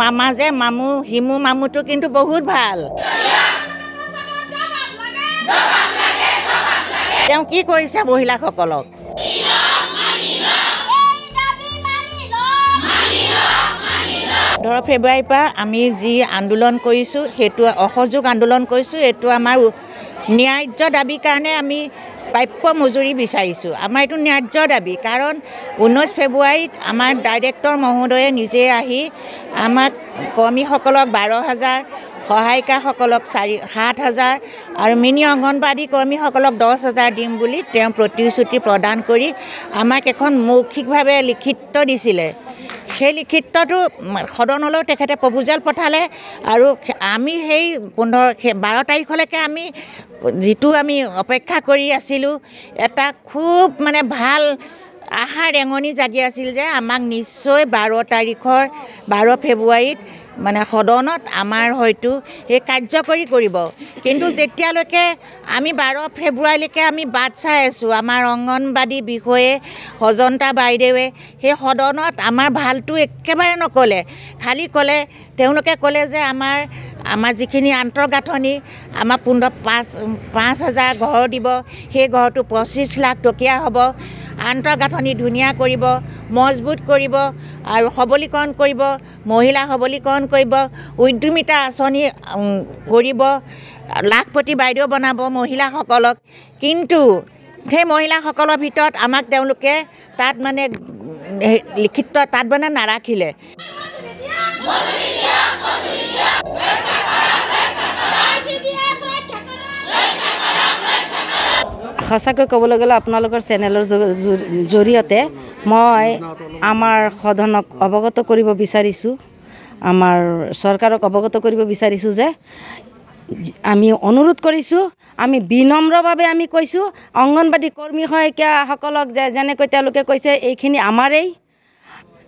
মামা যে মামু হিমু মামুটো কিন্তু বহুত ভাল। তেওঁ কি কৰিছে মহিলাসকলক? 10 ফেব্ৰুৱাৰীৰ পৰা আমি যি আন্দোলন কৰিছোঁ সেইটো অসহযোগ আন্দোলন কৰিছোঁ। এইটো আমাৰ ন্যায্য দাবীৰ কাৰণে আমি প্ৰাপ্য মজুৰি বিচাৰিছোঁ। আমাৰ এইটো ন্যায্য দাবী, কাৰণ 19 ফেব্ৰুৱাৰীত আমাৰ ডাইৰেক্টৰ মহোদয়ে নিজে আহি আমাক কৰ্মীসকলক 12,000, সহায়িকাসকলক 7,000 আৰু মিনি অংগনবাড়ী কৰ্মীসকলক 10,000 দিম বুলি তেওঁ প্ৰতিশ্ৰুতি প্ৰদান কৰি আমাক এখন মৌখিকভাৱে লিখিত দিছিলে। সেই লিখিতটো সদনলৈ তেখেতে প্ৰপ'জাল পঠালে আৰু আমি সেই 12 তাৰিখলৈকে আমি যিটো আমি অপেক্ষা কৰি আছিলোঁ, এটা খুব মানে ভাল আশা ৰেঙনি জাগি আছিল যে আমাক নিশ্চয় 12 ফেব্ৰুৱাৰীত মানে সদনত আমাৰ হয়তো সেই কাৰ্যকৰী কৰিব। কিন্তু যেতিয়ালৈকে আমি 12 ফেব্ৰুৱাৰীলৈকে আমি বাট চাই আছোঁ, আমাৰ অংগনবাড়ী বিষয়ে সজন্তা বাইদেৱে সেই সদনত আমাৰ ভালটো একেবাৰে নক'লে। খালি ক'লে, তেওঁলোকে ক'লে যে আমাৰ যিখিনি আন্তঃগাঁথনি আমাৰ 5,000 ঘৰ দিব, সেই ঘৰটো 25 লাখ টকীয়া হ'ব। আন্তঃগাঁথনি ধুনীয়া কৰিব, মজবুত কৰিব আৰু সবলীকৰণ কৰিব, মহিলা সবলীকৰণ কৰিব, উদ্যমিতা আঁচনি কৰিব, লাখপতি বাইদেউ বনাব মহিলাসকলক। কিন্তু সেই মহিলাসকলৰ ভিতৰত আমাক তেওঁলোকে তাত মানে লিখিত তাত মানে নাৰাখিলে। সঁচাকৈ ক'বলৈ গ'লে আপোনালোকৰ চেনেলৰ জৰিয়তে মই আমাৰ সদনক অৱগত কৰিব বিচাৰিছোঁ, আমাৰ চৰকাৰক অৱগত কৰিব বিচাৰিছোঁ যে আমি অনুৰোধ কৰিছোঁ, আমি বিনম্ৰভাৱে আমি কৈছোঁ অংগনবাড়ী কৰ্মী সহায়িকাসকলক যেনেকৈ তেওঁলোকে কৈছে এইখিনি আমাৰেই,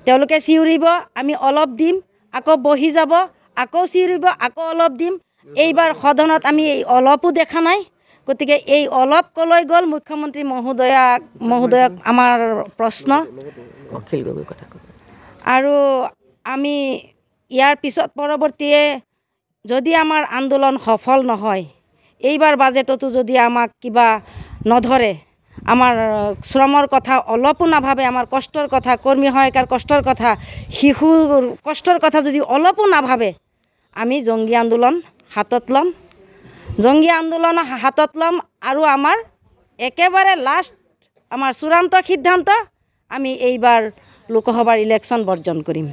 তেওঁলোকে চিঞৰিব আমি অলপ দিম, আকৌ বহি যাব, আকৌ চিঞৰিব আকৌ অলপ দিম। এইবাৰ সদনত আমি এই অলপো দেখা নাই। গতিকে এই অলপ কলৈ গ'ল মুখ্যমন্ত্ৰী মহোদয়ক আমাৰ প্ৰশ্ন। আৰু আমি ইয়াৰ পিছত পৰৱৰ্তীয়ে যদি আমাৰ আন্দোলন সফল নহয়, এইবাৰ বাজেটতো যদি আমাক কিবা নধৰে, আমাৰ শ্ৰমৰ কথা অলপো নাভাবে, আমাৰ কষ্টৰ কথা, কৰ্মী সহায়িকাৰ কষ্টৰ কথা, শিশুৰ কষ্টৰ কথা যদি অলপো নাভাবে, আমি জংগী আন্দোলন হাতত ল'ম। জংগী আন্দোলন হাতত ল'ম আৰু আমাৰ একেবাৰে লাষ্ট আমাৰ চূড়ান্ত সিদ্ধান্ত, আমি এইবাৰ লোকসভাৰ ইলেকশ্যন বৰ্জন কৰিম।